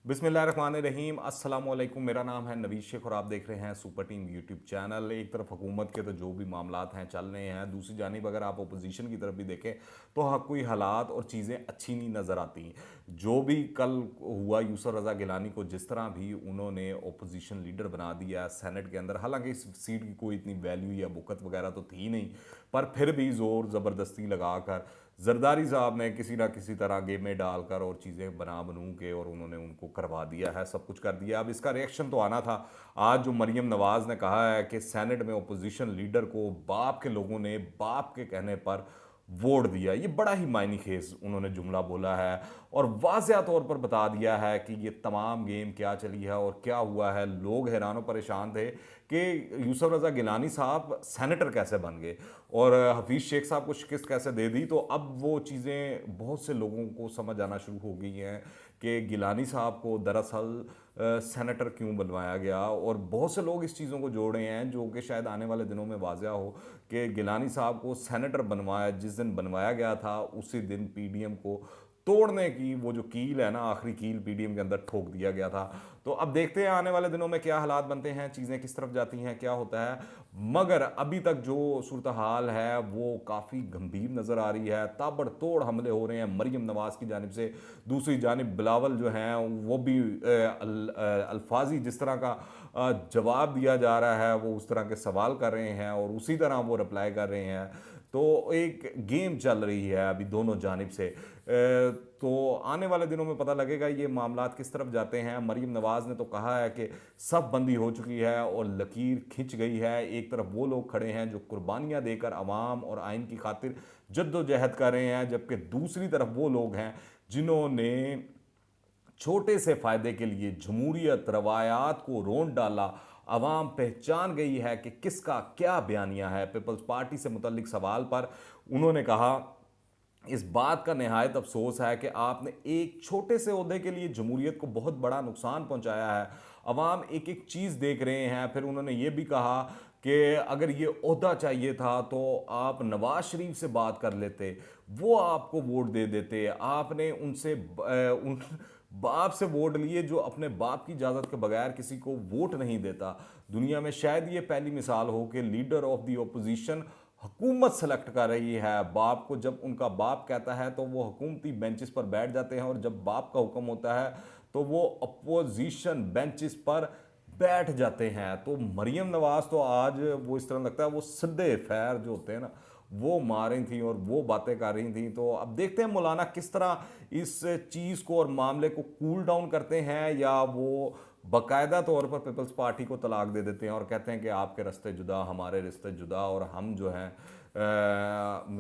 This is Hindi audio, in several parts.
बिस्मिल्लाहिर्रहमानिर्रहीम अस्सलाम वालेकुम। मेरा नाम है नवीद शेख और आप देख रहे हैं सुपर टीम यूट्यूब चैनल। एक तरफ हुकूमत के तो जो भी मामलात हैं चल रहे हैं, दूसरी जानिब अगर आप अपोजिशन की तरफ भी देखें तो कोई हालात और चीज़ें अच्छी नहीं नज़र आती। जो भी कल हुआ, यूसुफ रज़ा गिलानी को जिस तरह भी उन्होंने अपोजिशन लीडर बना दिया सेनेट के अंदर, हालांकि इस सीट की कोई इतनी वैल्यू या बुकत वगैरह तो थी नहीं, पर फिर भी ज़ोर ज़बरदस्ती लगाकर जरदारी साहब ने किसी ना किसी तरह गेम में डालकर और चीज़ें बना बनू के और उन्होंने उनको करवा दिया है, सब कुछ कर दिया। अब इसका रिएक्शन तो आना था। आज जो मरियम नवाज़ ने कहा है कि सेनेट में अपोजिशन लीडर को बाप के लोगों ने बाप के कहने पर वोट दिया, ये बड़ा ही मायनी खेज उन्होंने जुमला बोला है और वाज़िया तौर पर बता दिया है कि ये तमाम गेम क्या चली है और क्या हुआ है। लोग हैरान और परेशान थे कि यूसुफ रज़ा गिलानी साहब सेनेटर कैसे बन गए और हफीज़ शेख साहब को शिकस्त कैसे दे दी। तो अब वो चीज़ें बहुत से लोगों को समझ आना शुरू हो गई हैं कि गिलानी साहब को दरअसल सेनेटर क्यों बनवाया गया, और बहुत से लोग इस चीज़ों को जोड़ रहे हैं जो कि शायद आने वाले दिनों में वाज़िया हो कि गिलानी साहब को सेनेटर बनवाया, जिस दिन बनवाया गया था उसी दिन पीडीएम को तोड़ने की वो जो कील है ना, आखिरी कील पीडीएम के अंदर ठोक दिया गया था। तो अब देखते हैं आने वाले दिनों में क्या हालात बनते हैं, चीज़ें किस तरफ जाती हैं, क्या होता है। मगर अभी तक जो सूरत हाल है वो काफ़ी गंभीर नज़र आ रही है। ताबड़तोड़ हमले हो रहे हैं मरियम नवाज़ की जानिब से, दूसरी जानिब बिलावल जो हैं वो भी अल्फाजी जिस तरह का जवाब दिया जा रहा है वो उस तरह के सवाल कर रहे हैं और उसी तरह वो रिप्लाई कर रहे हैं। तो एक गेम चल रही है अभी दोनों जानिब से। तो आने वाले दिनों में पता लगेगा ये मामलात किस तरफ जाते हैं। मरीम नवाज़ ने तो कहा है कि सब बंदी हो चुकी है और लकीर खिंच गई है। एक तरफ वो लोग खड़े हैं जो कुर्बानियां देकर अवाम और आइन की खातिर जद्दोजहद कर रहे हैं, जबकि दूसरी तरफ वो लोग हैं जिन्होंने छोटे से फ़ायदे के लिए जमहूरियत रवायात को रोंद डाला। अवाम पहचान गई है कि किसका क्या बयानिया है। पीपल्स पार्टी से मुतल्लिक सवाल पर उन्होंने कहा, इस बात का नहायत अफसोस है कि आपने एक छोटे से ओहदे के लिए जमहूरियत को बहुत बड़ा नुकसान पहुंचाया है। अवाम एक एक चीज़ देख रहे हैं। फिर उन्होंने ये भी कहा कि अगर ये ओहदा चाहिए था तो आप नवाज शरीफ से बात कर लेते, वो आपको वोट दे देते। आपने उनसे उन बाप से वोट लिए जो अपने बाप की इजाज़त के बगैर किसी को वोट नहीं देता। दुनिया में शायद ये पहली मिसाल हो कि लीडर ऑफ द ओपोजिशन हुकूमत सेलेक्ट कर रही है बाप को। जब उनका बाप कहता है तो वो हुकूमती बेंचेस पर बैठ जाते हैं और जब बाप का हुक्म होता है तो वो अपोजिशन बेंचेस पर बैठ जाते हैं। तो मरियम नवाज तो आज वो इस तरह लगता है वो सिद्धे फैर जो होते हैं ना वो मार रही थी और वो बातें कर रही थी। तो अब देखते हैं मौलाना किस तरह इस चीज़ को और मामले को कूल डाउन करते हैं या वो बाकायदा तौर पर पीपल्स पार्टी को तलाक दे देते हैं और कहते हैं कि आपके रास्ते जुदा, हमारे रिश्ते जुदा और हम जो हैं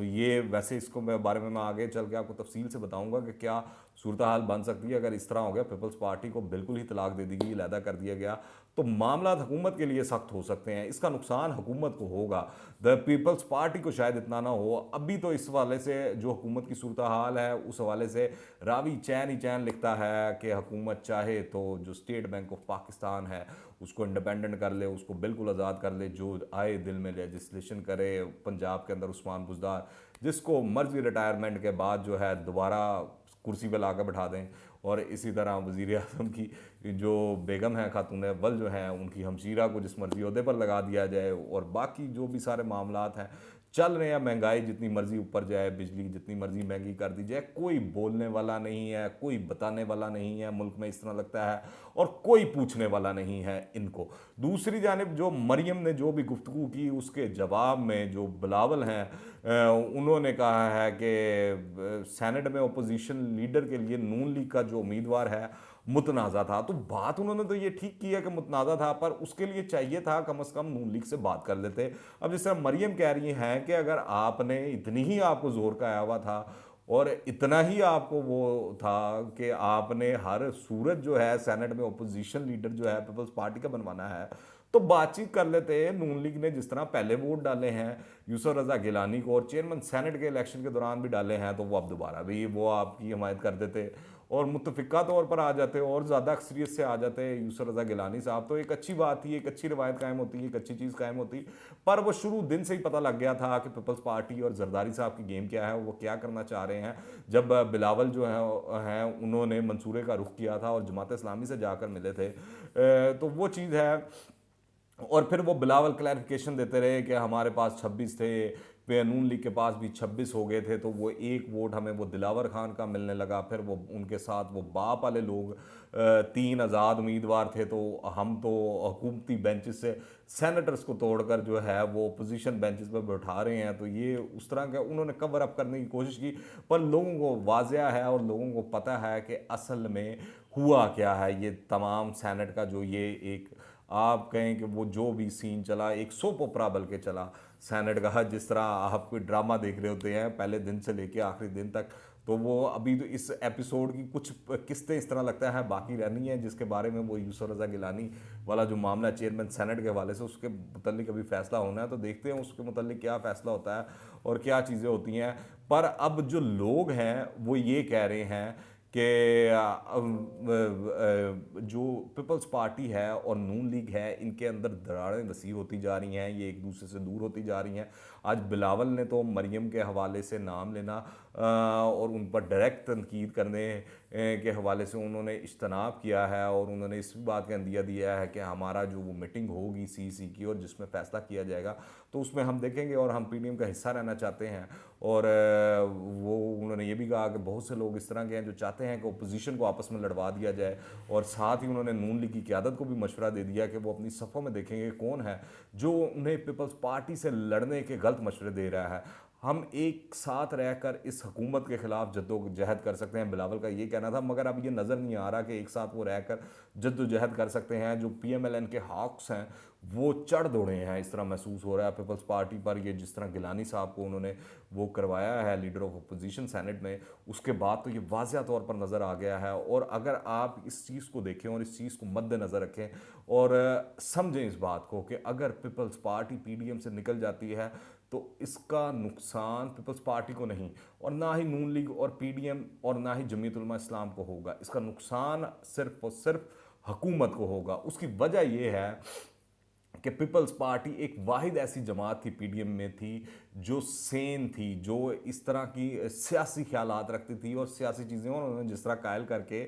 ये वैसे इसको मैं बारे में मैं आगे चल के आपको तफसील से बताऊंगा कि क्या सूरत हाल बन सकती है अगर इस तरह हो गया, पीपल्स पार्टी को बिल्कुल ही तलाक दे दी गई, अलहदा कर दिया गया, तो मामला हुकूमत के लिए सख्त हो सकते हैं। इसका नुकसान हुकूमत को होगा, द पीपल्स पार्टी को शायद इतना ना हो। अभी तो इस हवाले से जो हुकूमत की सूरत हाल है उस हवाले से रावी चैन ही चैन लिखता है कि हुकूमत चाहे तो जो स्टेट बैंक ऑफ पाकिस्तान है उसको इंडिपेंडेंट कर ले, उसको बिल्कुल आज़ाद कर ले, जो आए दिल में लेजिस्लेशन करे। पंजाब के अंदर उस्मान बुज़दार जिसको मर्जी रिटायरमेंट के बाद जो है दोबारा कुर्सी पर ला कर बैठा दें, और इसी तरह वज़ीर आज़म की जो बेगम है खातून अव्वल जो हैं उनकी हमशीरा को जिस मर्जी अहदे पर लगा दिया जाए, और बाकी जो भी सारे मामलात हैं चल रहे हैं। महंगाई जितनी मर्जी ऊपर जाए, बिजली जितनी मर्जी महंगी कर दी जाए, कोई बोलने वाला नहीं है, कोई बताने वाला नहीं है मुल्क में, इस तरह लगता है, और कोई पूछने वाला नहीं है इनको। दूसरी जानिब जो मरियम ने जो भी गुफ्तगू की उसके जवाब में जो बिलावल हैं उन्होंने कहा है कि सेनेट में अपोजिशन लीडर के लिए नून लीग का जो उम्मीदवार है मुतनाज़ा था। तो बात उन्होंने तो ये ठीक की है कि मुतनाज़ा था, पर उसके लिए चाहिए था कम से कम नून लीग से बात कर लेते। अब जिस तरह मरियम कह रही हैं कि अगर आपने इतनी ही आपको जोर का आया हुआ था और इतना ही आपको वो था कि आपने हर सूरत जो है सेनेट में अपोजिशन लीडर जो है पीपल्स पार्टी का बनवाना है, तो बातचीत कर लेते। नून लीग ने जिस तरह पहले वोट डाले हैं यूसुफ रज़ा गिलानी को और चेयरमैन सेनेट के इलेक्शन के दौरान भी डाले हैं, तो वो अब दोबारा भी वो आपकी हमायत कर देते और मुतफ़िका तौर पर आ जाते और ज़्यादा अक्सरियत से आ जाते यूसुफ रज़ा गिलानी साहब, तो एक अच्छी बात थी, एक अच्छी रिवायत कायम होती, एक अच्छी चीज़ कायम होती। पर वो शुरू दिन से ही पता लग गया था कि पीपल्स पार्टी और जरदारी साहब की गेम क्या है, वो क्या करना चाह रहे हैं। जब बिलावल जो है उन्होंने मंसूरे का रुख किया था और जमात इस्लामी से जाकर मिले थे, तो वो चीज़ है। और फिर वो बिलावल क्लैरिफिकेशन देते रहे कि हमारे पास 26 थे, वे नून लीग के पास भी 26 हो गए थे, तो वो एक वोट हमें वो दिलावर खान का मिलने लगा। फिर वो उनके साथ वो बाप वाले लोग 3 आज़ाद उम्मीदवार थे, तो हम तो हुकूमती बेंचेस से सेनेटर्स को तोड़कर जो है वो अपोजिशन बेंचेस पर बैठा रहे हैं। तो ये उस तरह का उन्होंने कवर अप करने की कोशिश की, पर लोगों को वाज़िया है और लोगों को पता है कि असल में हुआ क्या है। ये तमाम सेनेट का जो ये एक आप कहें कि वो जो भी सीन चला, एक सोप ओपरा बल्कि चला सेनेट का, जिस तरह आप कोई ड्रामा देख रहे होते हैं पहले दिन से लेके आखिरी दिन तक, तो वो अभी तो इस एपिसोड की कुछ किस्तें इस तरह लगता है बाकी रहनी है, जिसके बारे में वो यूसुफ रज़ा गिलानी वाला जो मामला चेयरमैन सेनेट के हवाले से, उसके मुतल्लिक अभी फैसला होना है। तो देखते हैं उसके मुतल्लिक क्या फ़ैसला होता है और क्या चीज़ें होती हैं। पर अब जो लोग हैं वो ये कह रहे हैं कि जो पीपल्स पार्टी है और नून लीग है, इनके अंदर दरारें वसी होती जा रही हैं, ये एक दूसरे से दूर होती जा रही हैं। आज बिलावल ने तो मरियम के हवाले से नाम लेना और उन पर डायरेक्ट तनकीद करने के हवाले से उन्होंने इज्तनाब किया है, और उन्होंने इस बात का अंदिया दिया है कि हमारा जो वो मीटिंग होगी सीसी की और जिसमें फ़ैसला किया जाएगा तो उसमें हम देखेंगे और हम पीडीएम का हिस्सा रहना चाहते हैं। और वो उन्होंने ये भी कहा कि बहुत से लोग इस तरह के हैं जो चाहते हैं कि अपोजिशन को आपस में लड़वा दिया जाए, और साथ ही उन्होंने नून लीग की क़यादत को भी मशवरा दे दिया कि वो अपनी सफ़ों में देखेंगे कौन है जो उन्हें पीपल्स पार्टी से लड़ने के गलत मशवरे दे रहा है। हम एक साथ रहकर इस हुकूमत के ख़िलाफ़ जद्दोजहद कर सकते हैं, बिलावल का ये कहना था। मगर अब ये नज़र नहीं आ रहा कि एक साथ वो रहकर जद्दोजहद कर सकते हैं। जो पीएमएलएन के हॉक्स हैं वो चढ़ दौड़े हैं, इस तरह महसूस हो रहा है पीपल्स पार्टी पर। ये जिस तरह गिलानी साहब को उन्होंने वो करवाया है लीडर ऑफ अपोजिशन सेनेट में, उसके बाद तो ये वाज़िया तौर पर नज़र आ गया है। और अगर आप इस चीज़ को देखें और इस चीज़ को मद्देनज़र रखें और समझें इस बात को कि अगर पीपल्स पार्टी पीडीएम से निकल जाती है तो इसका नुकसान पीपल्स पार्टी को नहीं, और ना ही नून लीग और पीडीएम और ना ही जमीयत उलमा इस्लाम को होगा। इसका नुकसान सिर्फ और सिर्फ हुकूमत को होगा। उसकी वजह यह है कि पीपल्स पार्टी एक वाहिद ऐसी जमात थी पीडीएम में थी जो सेन थी, जो इस तरह की सियासी ख्यालात रखती थी और सियासी चीज़ें, और उन्होंने जिस तरह कायल करके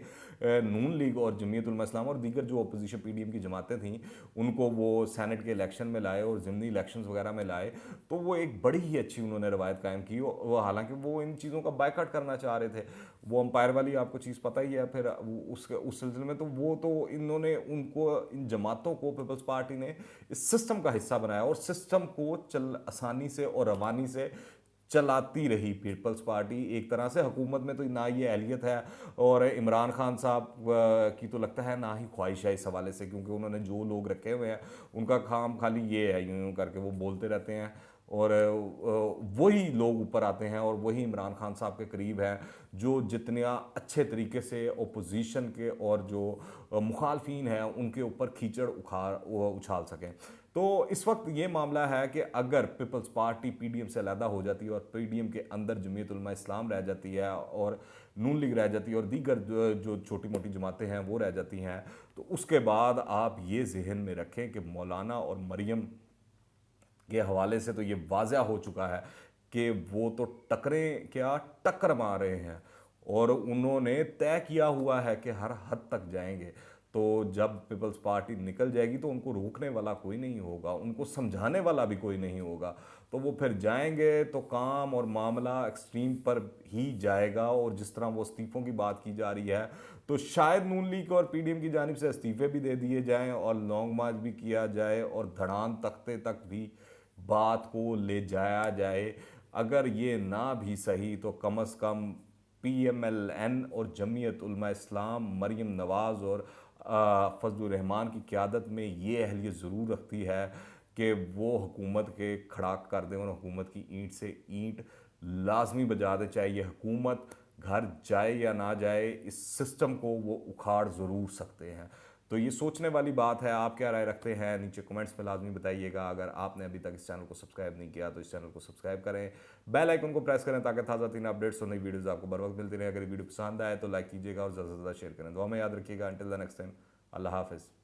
नून लीग और जमीयत उलमा इस्लाम और दीगर जो अपोजिशन पीडीएम की जमातें थीं उनको वो सेनेट के इलेक्शन में लाए और ज़िमनी इलेक्शंस वगैरह में लाए। तो वो एक बड़ी ही अच्छी उन्होंने रवायत कायम की। वो हालांकि वो इन चीज़ों का बायकॉट करना चाह रहे थे, वो अंपायर वाली आपको चीज़ पता ही है। फिर उस सिलसिले में तो वो तो इन्होंने उनको इन जमातों को पीपल्स पार्टी ने इस सिस्टम का हिस्सा बनाया और सिस्टम को चल आसानी से और रवानी से चलाती रही पीपल्स पार्टी। एक तरह से हुकूमत में तो ना ये अहलियत है और इमरान खान साहब की तो लगता है ना ही ख्वाहिश है इस हवाले से, क्योंकि उन्होंने जो लोग रखे हुए हैं उनका काम खाली ये है यूं यूं करके वो बोलते रहते हैं, और वही लोग ऊपर आते हैं और वही इमरान खान साहब के करीब हैं जो जितना अच्छे तरीके से ओपोजिशन के और जो मुखालफिन हैं उनके ऊपर कीचड़ उछाल सकें। तो इस वक्त ये मामला है कि अगर पीपल्स पार्टी पीडीएम से अलहदा हो जाती है और पीडीएम के अंदर जमीयत उलमा इस्लाम रह जाती है और नून लीग रह जाती है और दीगर जो छोटी मोटी जमातें हैं वो रह जाती हैं, तो उसके बाद आप ये जहन में रखें कि मौलाना और मरियम के हवाले से तो ये वाज़ा हो चुका है कि वो तो टक्कर मार रहे हैं और उन्होंने तय किया हुआ है कि हर हद तक जाएंगे। तो जब पीपल्स पार्टी निकल जाएगी तो उनको रोकने वाला कोई नहीं होगा, उनको समझाने वाला भी कोई नहीं होगा। तो वो फिर जाएंगे तो काम और मामला एक्सट्रीम पर ही जाएगा। और जिस तरह वो इस्तीफ़ों की बात की जा रही है तो शायद नून लीग और पीडीएम की जानिब से इस्तीफ़े भी दे दिए जाएं और लॉन्ग मार्च भी किया जाए और धड़ान तख्ते तक भी बात को ले जाया जाए। अगर ये ना भी सही तो कम अज़ कम पीएमएलएन और जमीयत उलमा इस्लाम मरियम नवाज़ और फजलुर रहमान की क़यादत में ये अहलियत ज़रूर रखती है कि वो हुकूमत के खड़ाक कर दें और हुकूमत की ईंट से ईंट लाजमी बजा दे, चाहे ये हुकूमत घर जाए या ना जाए, इस सिस्टम को वो उखाड़ ज़रूर सकते हैं। तो ये सोचने वाली बात है। आप क्या राय रखते हैं नीचे कमेंट्स में लाजमी बताइएगा। अगर आपने अभी तक इस चैनल को सब्सक्राइब नहीं किया तो इस चैनल को सब्सक्राइब करें, बेल आइकन को प्रेस करें ताकि ताज़ा तीन अपडेट्स और नई वीडियोज़ आपको बर वक्त मिलती रहे। अगर वीडियो पसंद आए तो लाइक कीजिएगा और ज़्यादा से ज़्यादा शेयर करें। दुआ में याद रखिएगा। अंटिल द नेक्स्ट टाइम, अल्लाह हाफिज़।